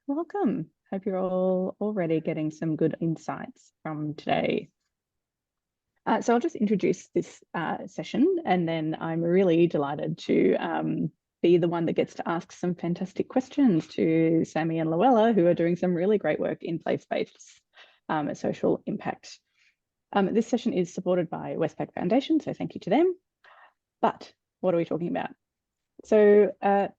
Welcome. Hope you're all already getting some good insights from today. So I'll just introduce this session, and then I'm really delighted to be the one that gets to ask some fantastic questions to Sammy and Llawela, who are doing some really great work in place-based social impact. This session is supported by Westpac Foundation, so thank you to them. But what are we talking about? So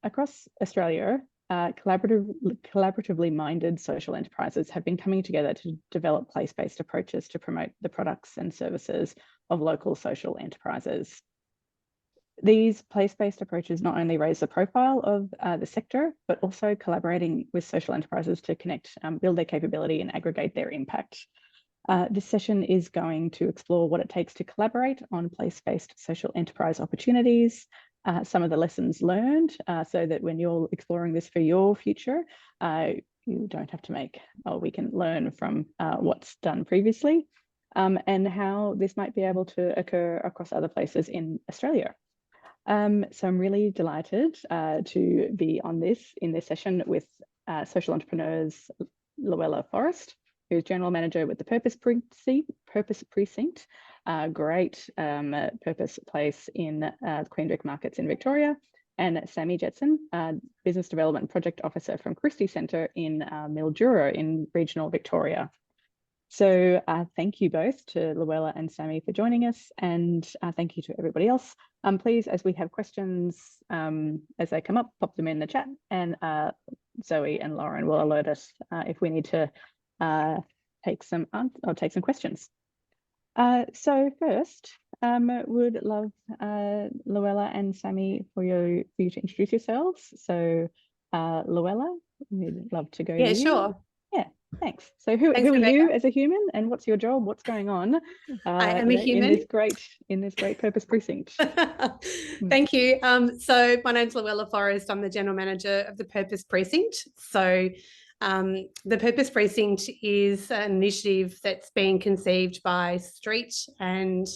across Australia, collaboratively minded social enterprises have been coming together to develop place-based approaches to promote the products and services of local social enterprises. These place-based approaches not only raise the profile of the sector, but also collaborating with social enterprises to connect, build their capability and aggregate their impact. This session is going to explore what it takes to collaborate on place-based social enterprise opportunities, some of the lessons learned, so that when you're exploring this for your future, you don't have to make, or we can learn from what's done previously, and how this might be able to occur across other places in Australia. So I'm really delighted to be on in this session with social entrepreneurs Llawela Forrest, who's General Manager with the Purpose Precinct, great purpose place in Queen Vic markets in Victoria, and Sammy Jetson, Business Development Project Officer from Christie Centre in Mildura in regional Victoria. So thank you both to Llawela and Sammy for joining us, and thank you to everybody else. Please, as we have questions as they come up, pop them in the chat, and Zoe and Lauren will alert us if we need to take some questions. So first, would love Llawela and Sammy for you to introduce yourselves. So Llawela, we'd love to go to you. Sure. Yeah, thanks. So who are you as a human, and what's your job? What's going on? I am a human in this great purpose precinct. Thank you. So my name's Llawela Forrest. I'm the General Manager of the Purpose Precinct. So the Purpose Precinct is an initiative that's been conceived by Street and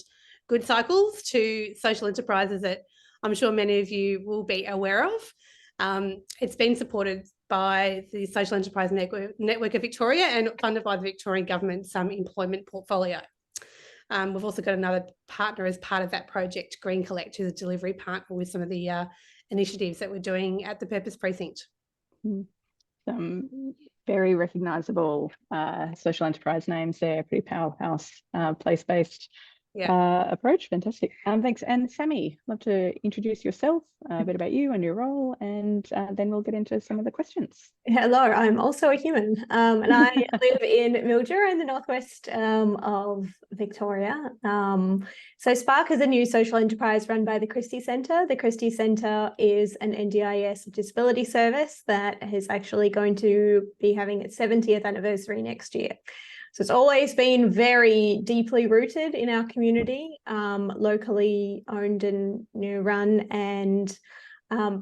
Good Cycles to social enterprises that I'm sure many of you will be aware of. It's been supported by the Social Enterprise Network of Victoria and funded by the Victorian Government's employment portfolio. We've also got another partner as part of that project, Green Collect, who's a delivery partner with some of the initiatives that we're doing at the Purpose Precinct. Some very recognisable social enterprise names there, pretty powerhouse, place-based approach. Fantastic. Thanks. And Sammy, love to introduce yourself, a bit about you and your role, and then we'll get into some of the questions. Hello, I'm also a human, and I live in Mildura in the northwest of Victoria. So Spark is a new social enterprise run by the Christie Centre. The Christie Centre is an NDIS disability service that is actually going to be having its 70th anniversary next year. So it's always been very deeply rooted in our community, locally owned and run, and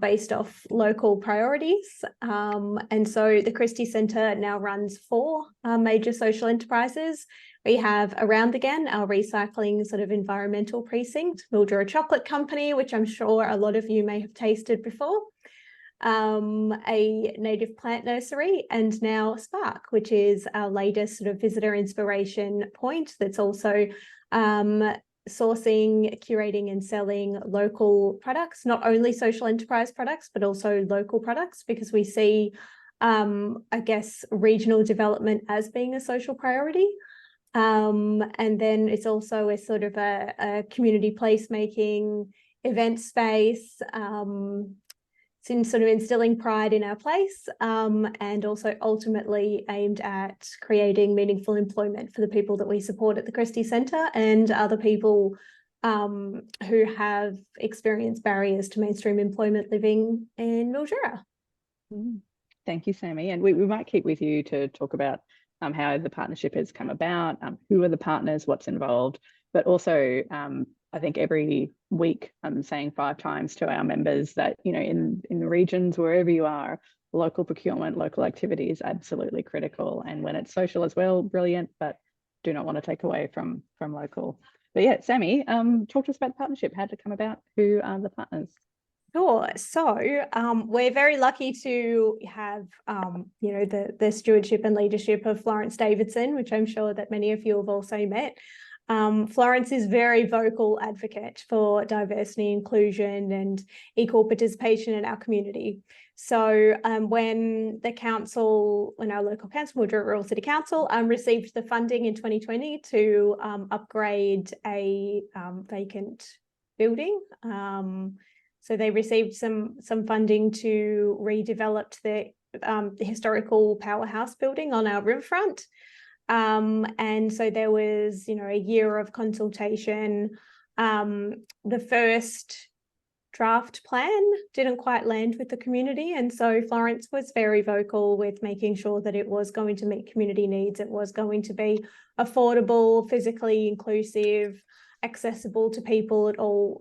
based off local priorities. And so the Christie Centre now runs 4 major social enterprises. We have Around Again, our recycling sort of environmental precinct, Mildura Chocolate Company, which I'm sure a lot of you may have tasted before, a native plant nursery, and now Spark, which is our latest sort of visitor inspiration point that's also sourcing, curating and selling local products, not only social enterprise products, but also local products, because we see, I guess, regional development as being a social priority. And then it's also a sort of a community placemaking event space, it's in sort of instilling pride in our place, and also ultimately aimed at creating meaningful employment for the people that we support at the Christie Centre and other people who have experienced barriers to mainstream employment living in Mildura. Thank you, Sammy. And we might keep with you to talk about how the partnership has come about, who are the partners, what's involved, but also I think every week I'm saying 5 times to our members that, in the regions, wherever you are, local procurement, local activity is absolutely critical. And when it's social as well, brilliant, but do not want to take away from local. But yeah, Sammy, talk to us about the partnership. How did it come about? Who are the partners? Sure. So we're very lucky to have, the stewardship and leadership of Florence Davidson, which I'm sure that many of you have also met. Florence is very vocal advocate for diversity, inclusion and equal participation in our community. So when our local council, Mildura Rural City Council, received the funding in 2020 to upgrade a vacant building, so they received some funding to redevelop the historical powerhouse building on our riverfront. And so there was, a year of consultation. The first draft plan didn't quite land with the community. And so Florence was very vocal with making sure that it was going to meet community needs. It was going to be affordable, physically inclusive, accessible to people at all,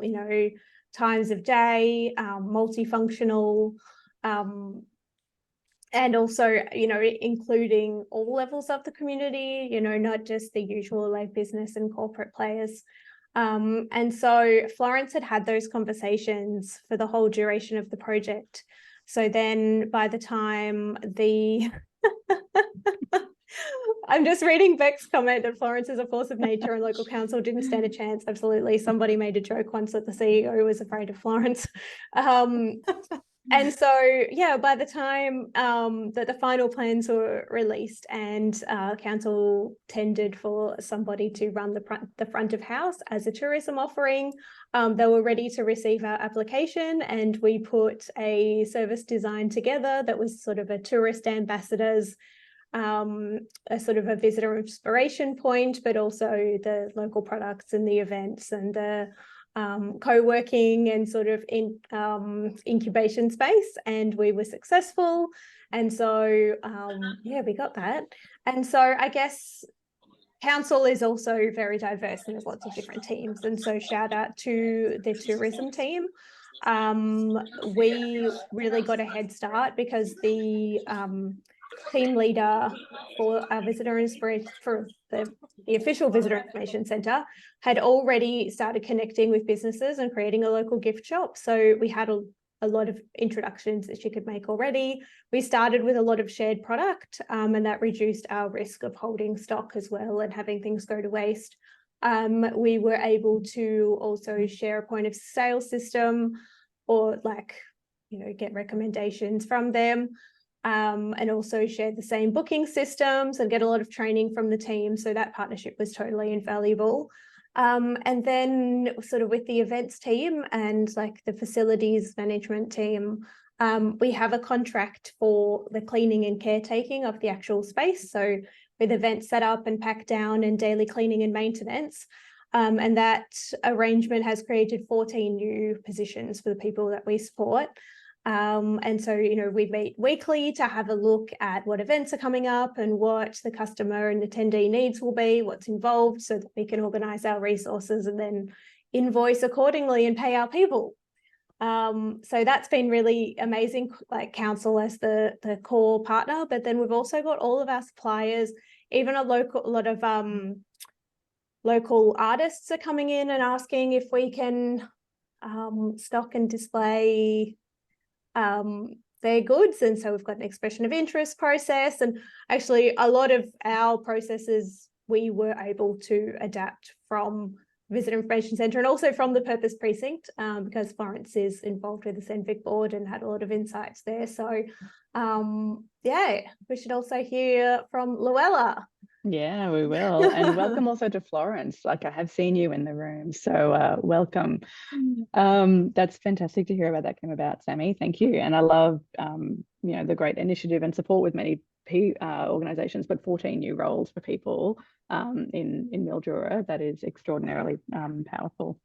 times of day, multifunctional, and also, including all levels of the community, not just the usual like business and corporate players. And so Florence had those conversations for the whole duration of the project. So then by the time I'm just reading Beck's comment that Florence is a force of nature and local council didn't stand a chance. Absolutely. Somebody made a joke once that the CEO was afraid of Florence. And so, by the time that the final plans were released and council tendered for somebody to run the front of house as a tourism offering, they were ready to receive our application, and we put a service design together that was sort of a tourist ambassadors, a sort of a visitor inspiration point, but also the local products and the events and the co-working and sort of incubation space, and we were successful. And so we got that. And so I guess council is also very diverse and there's lots of different teams, and so shout out to the tourism team. We really got a head start because the team leader for our visitor inspiration for the official visitor information centre had already started connecting with businesses and creating a local gift shop. So we had a lot of introductions that she could make already. We started with a lot of shared product, and that reduced our risk of holding stock as well and having things go to waste. We were able to also share a point of sale system, or get recommendations from them. And also share the same booking systems and get a lot of training from the team. So that partnership was totally invaluable. And then sort of with the events team and the facilities management team, we have a contract for the cleaning and caretaking of the actual space. So with events set up and packed down and daily cleaning and maintenance. And that arrangement has created 14 new positions for the people that we support. And so, we meet weekly to have a look at what events are coming up and what the customer and attendee needs will be, what's involved, so that we can organise our resources and then invoice accordingly and pay our people. So that's been really amazing, council as the core partner, but then we've also got all of our suppliers, even a lot of local artists are coming in and asking if we can stock and display their goods. And so we've got an expression of interest process, and actually a lot of our processes we were able to adapt from Visitor Information Centre and also from the Purpose Precinct, because Florence is involved with the CENVIC board and had a lot of insights there. So we should also hear from Llawela. Yeah, we will. And welcome also to Florence. I have seen you in the room, so welcome. That's fantastic to hear about that came about, Sammy. Thank you. And I love, the great initiative and support with many organisations, but 14 new roles for people in Mildura. That is extraordinarily powerful.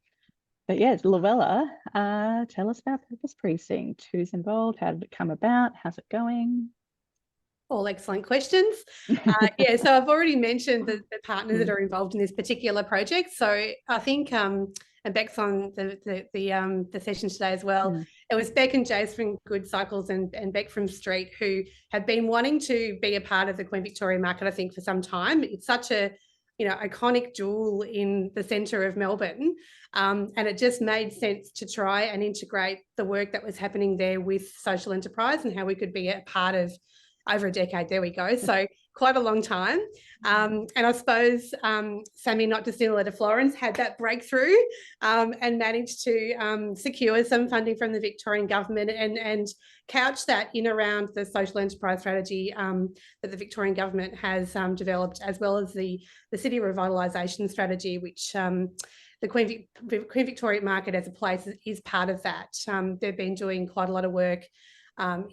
But yes, Llawela, tell us about Purpose Precinct. Who's involved? How did it come about? How's it going? All excellent questions. So I've already mentioned the partners that are involved in this particular project. So I think, and Beck's on the session today as well. It was Beck and Jace from Good Cycles and Beck from Street who have been wanting to be a part of the Queen Victoria market, I think, for some time. It's such a iconic jewel in the centre of Melbourne. And it just made sense to try and integrate the work that was happening there with social enterprise and how we could be a part of over a decade. There we go. So quite a long time. And I suppose Sammy, not dissimilar to Florence, had that breakthrough and managed to secure some funding from the Victorian government and couch that in around the social enterprise strategy that the Victorian government has developed, as well as the city revitalisation strategy, which the Queen Victoria Market as a place is part of that. They've been doing quite a lot of work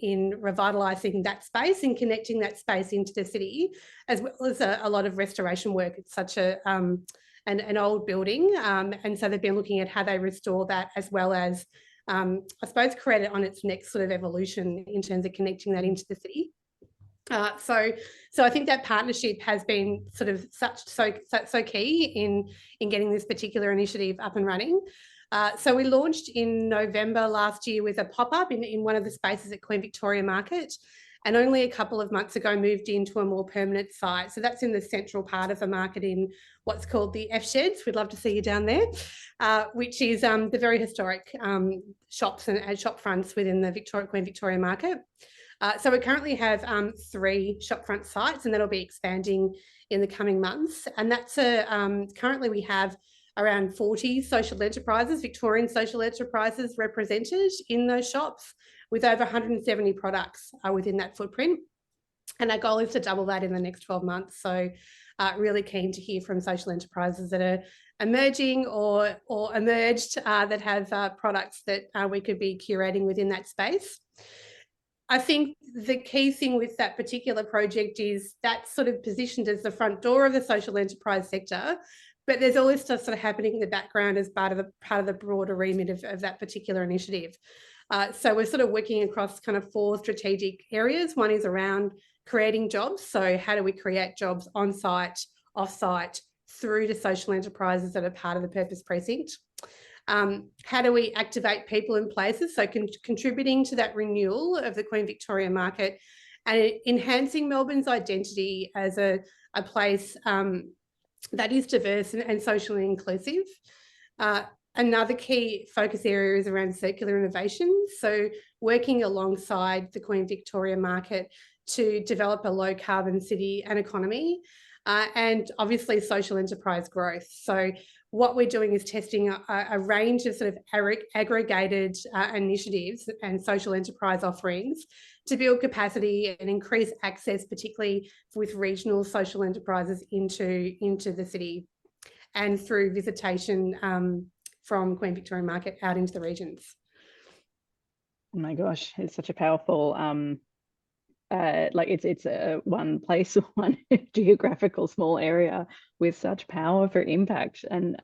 in revitalising that space and connecting that space into the city, as well as a lot of restoration work. It's such an old building, and so they've been looking at how they restore that, as well as I suppose create it on its next sort of evolution in terms of connecting that into the city. So I think that partnership has been sort of so key in getting this particular initiative up and running. So we launched in November last year with a pop-up in one of the spaces at Queen Victoria Market, and only a couple of months ago moved into a more permanent site. So that's in the central part of the market in what's called the F Sheds. We'd love to see you down there, which is the very historic shops and shop fronts within the Queen Victoria Market. So we currently have 3 shopfront sites, and that'll be expanding in the coming months. And that's currently we have around 40 social enterprises, Victorian social enterprises represented in those shops, with over 170 products within that footprint. And our goal is to double that in the next 12 months. So really keen to hear from social enterprises that are emerging or emerged that have products that we could be curating within that space. I think the key thing with that particular project is that's sort of positioned as the front door of the social enterprise sector, but there's always stuff sort of happening in the background as part of the broader remit of that particular initiative. So we're sort of working across kind of 4 strategic areas. One is around creating jobs. So how do we create jobs on site, off site, through to social enterprises that are part of the Purpose Precinct? How do we activate people in places? So contributing to that renewal of the Queen Victoria Market and enhancing Melbourne's identity as a place that is diverse and socially inclusive. Another key focus area is around circular innovation. So working alongside the Queen Victoria Market to develop a low carbon city and economy, and obviously social enterprise growth. So what we're doing is testing a range of sort of aggregated initiatives and social enterprise offerings to build capacity and increase access, particularly with regional social enterprises into the city, and through visitation from Queen Victoria Market out into the regions. Oh my gosh, it's such a powerful it's a one place, one geographical small area with such power for impact. And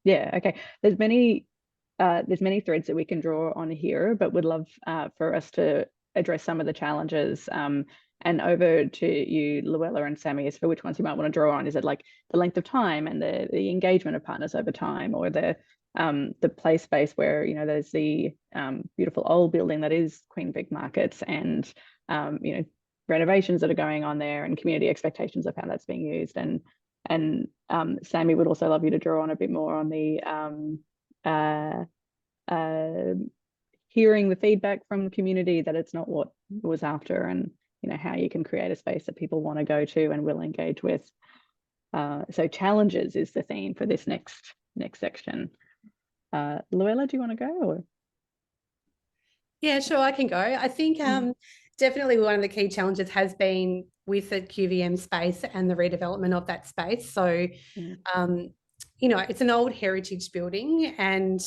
yeah, okay, there's many threads that we can draw on here, but would love for us to address some of the challenges. And over to you, Llawela and Sammy, as for which ones you might want to draw on. Is it like the length of time and the engagement of partners over time, or the play space where, you know, there's the beautiful old building that is Queen Vic Markets, and you know, renovations that are going on there, and community expectations of how that's being used. And Sammy would also love you to draw on a bit more on the hearing the feedback from the community that it's not what it was after, and you know, how you can create a space that people want to go to and will engage with. So challenges is the theme for this next section. Llawela, do you want to go? Or? Yeah, sure, I can go. I think definitely one of the key challenges has been with the QVM space and the redevelopment of that space. So, you know, it's an old heritage building, and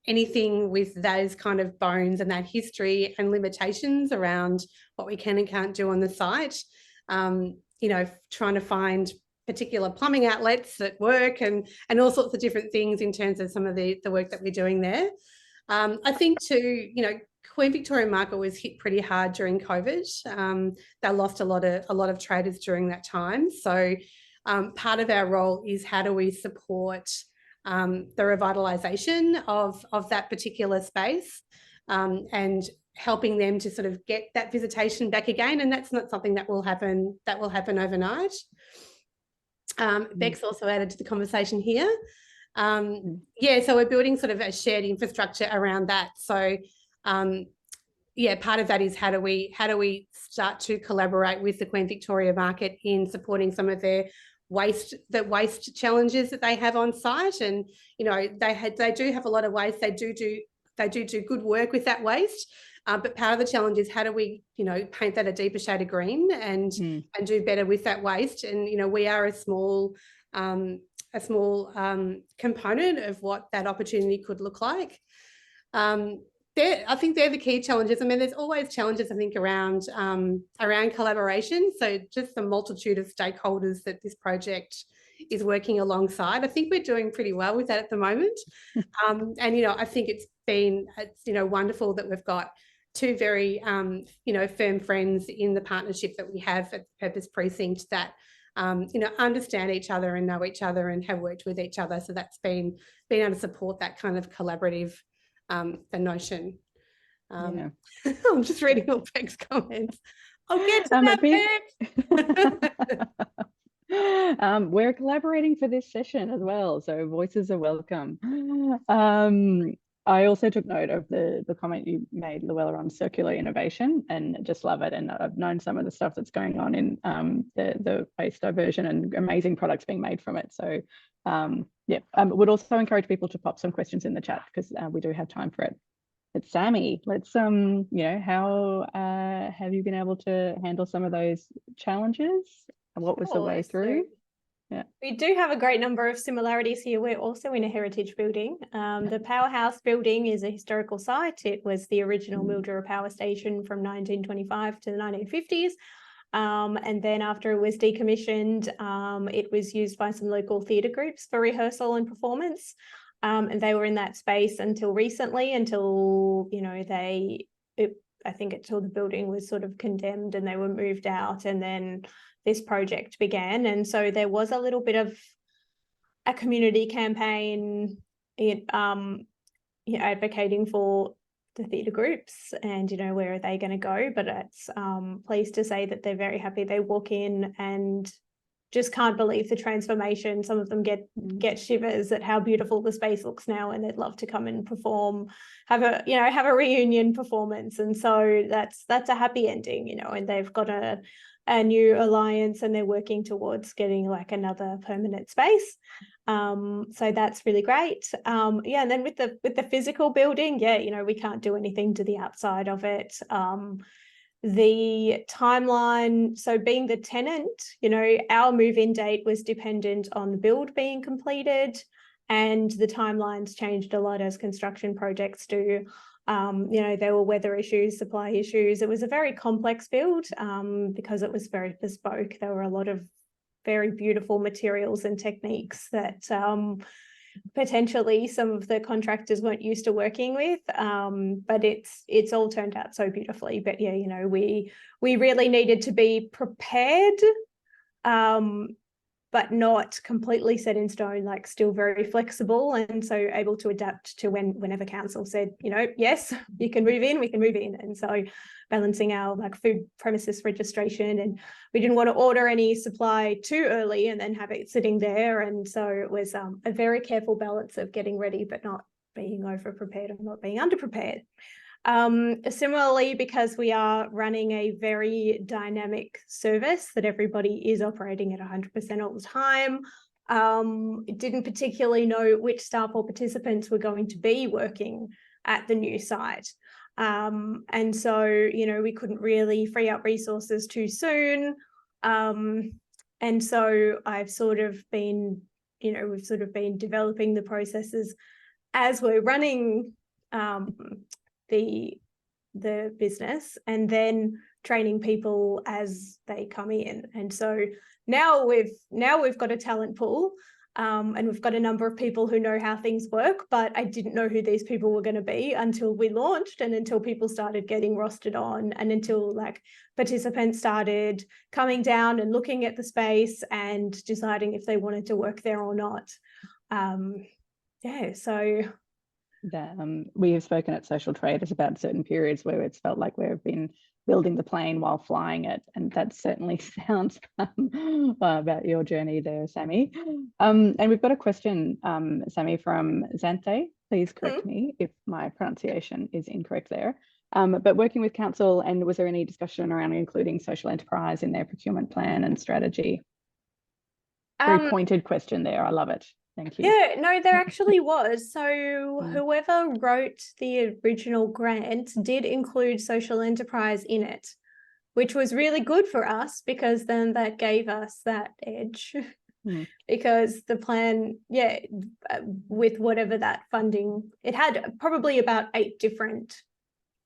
anything with those kind of bones and that history and limitations around what we can and can't do on the site, you know, trying to find particular plumbing outlets that work and all sorts of different things in terms of some of the work that we're doing there. I think too, you know, Queen Victoria Market was hit pretty hard during COVID. They lost a lot of traders during that time. So part of our role is how do we support the revitalisation of that particular space, and helping them to sort of get that visitation back again. And that's not something that will happen overnight. Beck's also added to the conversation here. Yeah, so we're building sort of a shared infrastructure around that. So yeah, part of that is how do we start to collaborate with the Queen Victoria market in supporting some of their waste challenges that they have on site. And you know, they do have a lot of waste. They do good work with that waste. But part of the challenge is how do we, you know, paint that a deeper shade of green and do better with that waste. And you know, we are a small component of what that opportunity could look like. I think they're the key challenges. I mean, there's always challenges, I think, around collaboration. So just the multitude of stakeholders that this project is working alongside. I think we're doing pretty well with that at the moment. And, you know, I think it's you know, wonderful that we've got two very, you know, firm friends in the partnership that we have at Purpose Precinct that, you know, understand each other and know each other and have worked with each other. So that's been able to support that kind of collaborative the notion. Yeah. I'm just reading all Peg's comments. I'll get to that, Peg. We're collaborating for this session as well, so voices are welcome. I also took note of the comment you made, Llawela, on circular innovation, and just love it. And I've known some of the stuff that's going on in the waste diversion and amazing products being made from it. So yeah, would also encourage people to pop some questions in the chat because we do have time for it. But Sammy, let's you know, how have you been able to handle some of those challenges? And what was the way through? Yeah, we do have a great number of similarities here. We're also in a heritage building. The powerhouse building is a historical site. It was the original Mildura power station from 1925 to the 1950s. And then after it was decommissioned, it was used by some local theatre groups for rehearsal and performance. And they were in that space until recently, until, you know, I think until the building was sort of condemned and they were moved out, and then this project began. And so there was a little bit of a community campaign, you know, advocating for the theatre groups and, you know, where are they going to go? But it's pleased to say that they're very happy. They walk in and just can't believe the transformation. Some of them get shivers at how beautiful the space looks now, and they'd love to come and perform, have a reunion performance. And so that's a happy ending, you know, and they've got a new alliance and they're working towards getting like another permanent space. So that's really great. Yeah, and then with the physical building, yeah, you know, we can't do anything to the outside of it. The timeline, so being the tenant, you know, our move-in date was dependent on the build being completed, and the timelines changed a lot as construction projects do. You know, there were weather issues, supply issues. It was a very complex build because it was very bespoke. There were a lot of very beautiful materials and techniques that potentially some of the contractors weren't used to working with, but it's all turned out so beautifully. But yeah, you know, we really needed to be prepared, but not completely set in stone, like still very flexible, and so able to adapt to whenever council said, you know, yes, you can move in, we can move in. And so balancing our like food premises registration, and we didn't want to order any supply too early and then have it sitting there. And so it was a very careful balance of getting ready but not being over prepared and not being under prepared. Similarly, because we are running a very dynamic service that everybody is operating at 100% all the time, didn't particularly know which staff or participants were going to be working at the new site. And so, you know, we couldn't really free up resources too soon. And so I've sort of been, you know, we've sort of been developing the processes as we're running the business, and then training people as they come in. And so now we've got a talent pool, and we've got a number of people who know how things work, but I didn't know who these people were going to be until we launched, and until people started getting rostered on, and until like participants started coming down and looking at the space and deciding if they wanted to work there or not. Yeah, so that we have spoken at Social Traders about certain periods where it's felt like we've been building the plane while flying it. And that certainly sounds about your journey there, Sammy. And we've got a question, Sammy, from Zante. Please correct me if my pronunciation is incorrect there. But working with council, and was there any discussion around including social enterprise in their procurement plan and strategy? Very pointed question there. I love it. Thank you. Yeah, no, there actually was. So whoever wrote the original grant did include social enterprise in it, which was really good for us because then that gave us that edge. Because the plan, with whatever that funding, it had probably about 8 different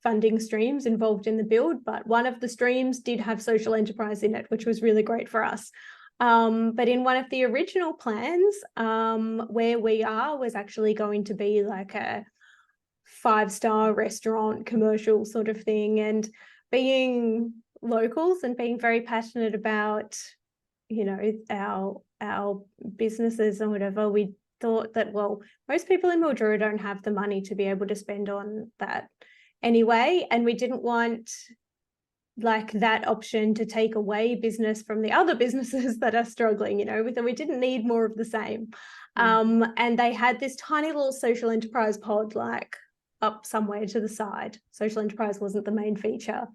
funding streams involved in the build, but one of the streams did have social enterprise in it, which was really great for us. But in one of the original plans, where we are was actually going to be like a 5-star restaurant commercial sort of thing. And being locals and being very passionate about, you know, our businesses and whatever, we thought that, well, most people in Mildura don't have the money to be able to spend on that anyway. And we didn't want like that option to take away business from the other businesses that are struggling, you know, we didn't need more of the same. And they had this tiny little social enterprise pod like up somewhere to the side. Social enterprise wasn't the main feature.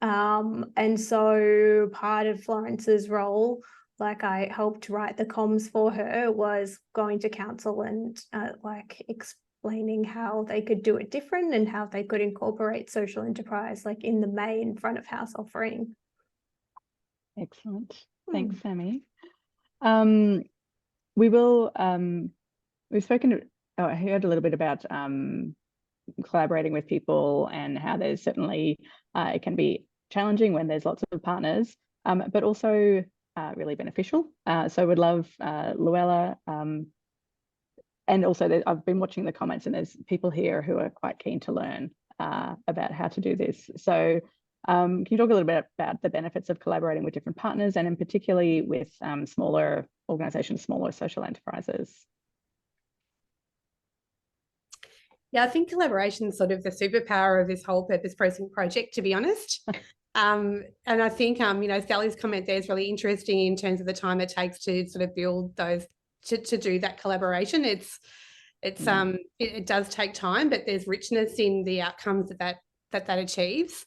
And so part of Florence's role, like I helped write the comms for her, was going to council and like explaining how they could do it different and how they could incorporate social enterprise like in the main front of house offering. Excellent. Thanks, Sammy. We will, we've spoken, I heard a little bit about collaborating with people and how there's certainly, it can be challenging when there's lots of partners, but also really beneficial. So would love Llawela, and also I've been watching the comments and there's people here who are quite keen to learn about how to do this. So can you talk a little bit about the benefits of collaborating with different partners and in particularly with smaller organisations, smaller social enterprises? Yeah, I think collaboration is sort of the superpower of this whole Purpose Precinct project, to be honest. And I think, you know, Sally's comment there is really interesting in terms of the time it takes to sort of build those, to do that collaboration. It does take time, but there's richness in the outcomes that achieves,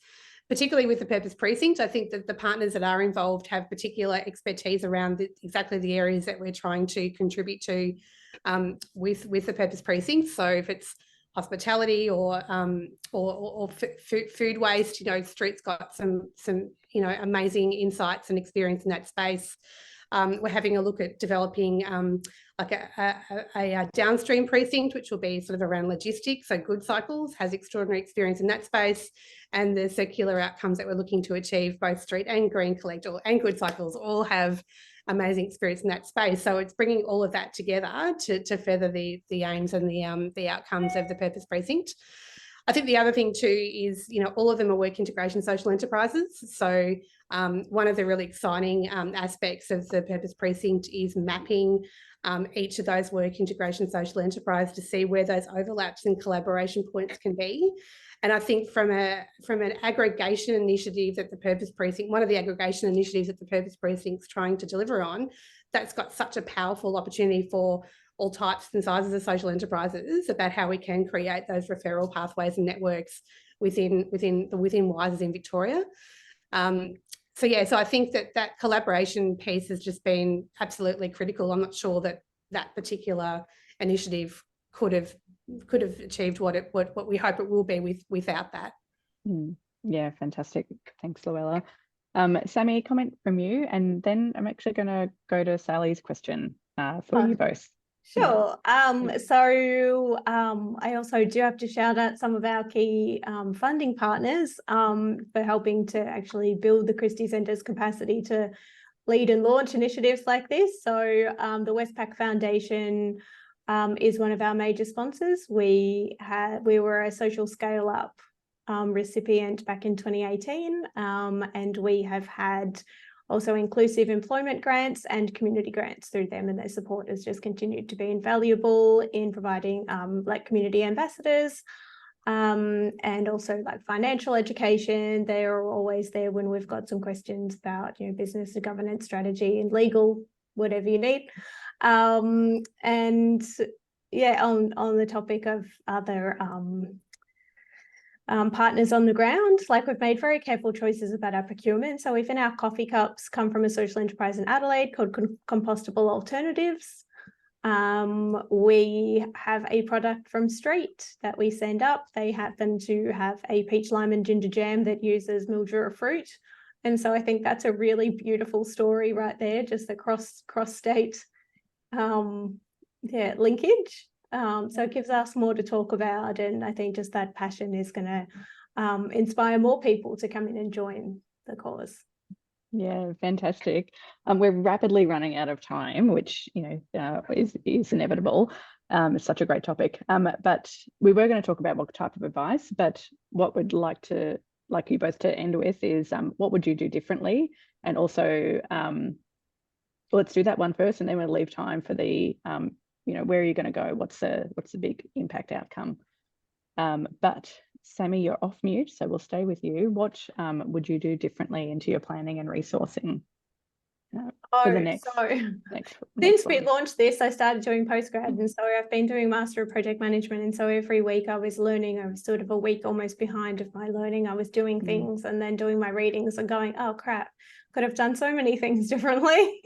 particularly with the Purpose Precinct. I think that the partners that are involved have particular expertise around exactly the areas that we're trying to contribute to with the Purpose Precinct. So if it's hospitality or food waste, you know, Street's got some you know, amazing insights and experience in that space. We're having a look at developing like a downstream precinct, which will be sort of around logistics. So Good Cycles has extraordinary experience in that space, and the circular outcomes that we're looking to achieve, both Street and Green Collect and Good Cycles, all have amazing experience in that space. So it's bringing all of that together to further the aims and the outcomes of the Purpose Precinct. I think the other thing too is, you know, all of them are work integration social enterprises. So one of the really exciting aspects of the Purpose Precinct is mapping each of those work integration social enterprise to see where those overlaps and collaboration points can be. And I think from an aggregation initiative that the Purpose Precinct, one of the aggregation initiatives that the Purpose Precinct's trying to deliver on, that's got such a powerful opportunity for all types and sizes of social enterprises about how we can create those referral pathways and networks within WISEs in Victoria. So I think that collaboration piece has just been absolutely critical. I'm not sure that particular initiative could have achieved what we hope it will be without that. Yeah, fantastic. Thanks, Llawela. Sammy, comment from you, and then I'm actually going to go to Sally's question for you both. Sure. So I also do have to shout out some of our key funding partners for helping to actually build the Christie Centre's capacity to lead and launch initiatives like this. So the Westpac Foundation is one of our major sponsors. We were a social scale up recipient back in 2018, and we have had also inclusive employment grants and community grants through them, and their support has just continued to be invaluable in providing like community ambassadors and also like financial education. They're always there when we've got some questions about, you know, business and governance strategy and legal, whatever you need. And yeah, on the topic of other partners on the ground, like we've made very careful choices about our procurement. So even our coffee cups come from a social enterprise in Adelaide called Compostable Alternatives. We have a product from Street that we send up. They happen to have a peach, lime and ginger jam that uses Mildura fruit. And so I think that's a really beautiful story right there, just the cross-state linkage. So it gives us more to talk about, and I think just that passion is going to inspire more people to come in and join the cause. Yeah, fantastic. We're rapidly running out of time, which, you know, is inevitable. It's such a great topic. But we were going to talk about what type of advice, but what we'd like you both to end with is what would you do differently? And also, let's do that one first, and then we'll leave time for the you know, where are you going to go? What's the big impact outcome? But Sammy, you're off mute, so we'll stay with you. What would you do differently into your planning and resourcing for the next? Since we launched this, I started doing postgrad, and so I've been doing Master of Project Management, and so every week I was learning. I was sort of a week almost behind of my learning. I was doing things and then doing my readings and going, oh crap, could have done so many things differently.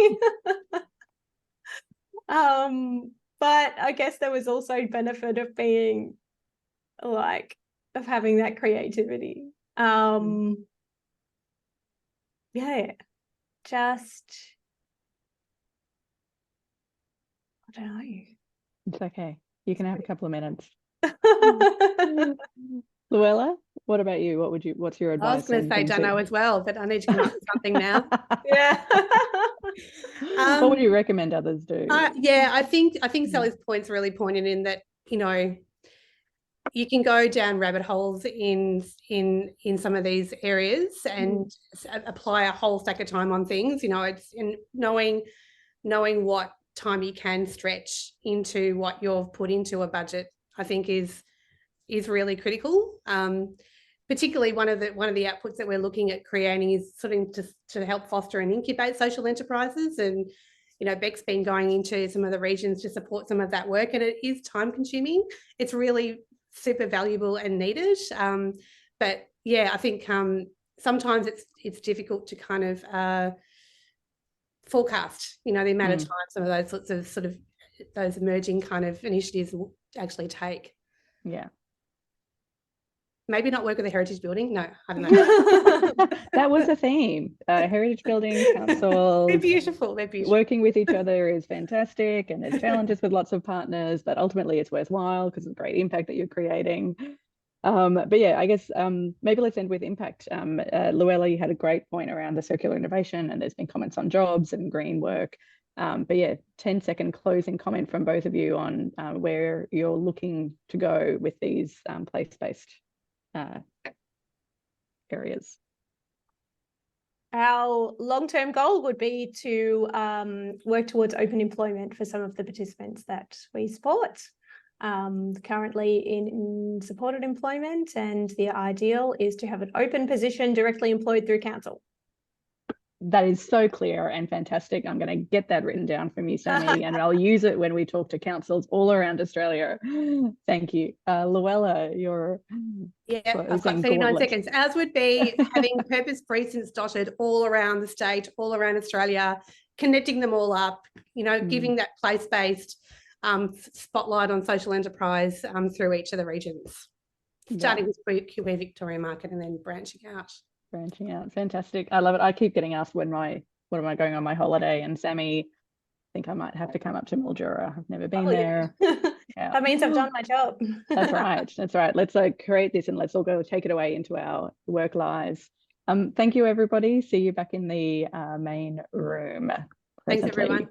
But I guess there was also benefit of being like, of having that creativity. Yeah, just, I don't know. It's okay. You can have a couple of minutes. Llawela, what about you? What's your advice? I was going to say dunno as well, but I need to come up with something now. Yeah. What would you recommend others do? Yeah, I think Sally's point's really pointed in that, you know, you can go down rabbit holes in some of these areas and apply a whole stack of time on things. You know, it's in knowing what time you can stretch into what you've put into a budget, I think is really critical. Particularly one of the outputs that we're looking at creating is sort of to help foster and incubate social enterprises. And, you know, Beck's been going into some of the regions to support some of that work, and it is time consuming. It's really super valuable and needed. But yeah, I think sometimes it's difficult to kind of forecast, you know, the amount of time some of those sorts of sort of those emerging kind of initiatives will actually take. Yeah. Maybe not work with a heritage building. No, I don't know. That was a theme. Heritage building councils. They're beautiful. They're beautiful. Working with each other is fantastic, and there's challenges with lots of partners, but ultimately it's worthwhile because of the great impact that you're creating. But yeah, I guess maybe let's end with impact. Llawela, you had a great point around the circular innovation, and there's been comments on jobs and green work. But yeah, 10-second closing comment from both of you on where you're looking to go with these place-based areas. Our long-term goal would be to work towards open employment for some of the participants that we support. Currently in supported employment, and the ideal is to have an open position directly employed through council. That is so clear and fantastic. I'm going to get that written down from you, Sammy, and I'll use it when we talk to councils all around Australia. Thank you. Llawela, you're... Yeah, I've got 39 seconds. Ours would be having purpose precincts dotted all around the state, all around Australia, connecting them all up, you know, giving that place-based spotlight on social enterprise through each of the regions, starting with QE Victoria Market and then branching out. Fantastic. I love it. I keep getting asked what am I going on my holiday, and Sammy, I think I might have to come up to Mildura. I've never been there. Yeah. That means I've done my job. That's right. Let's create this, and let's all go take it away into our work lives. Thank you, everybody. See you back in the main room. Thanks, everyone.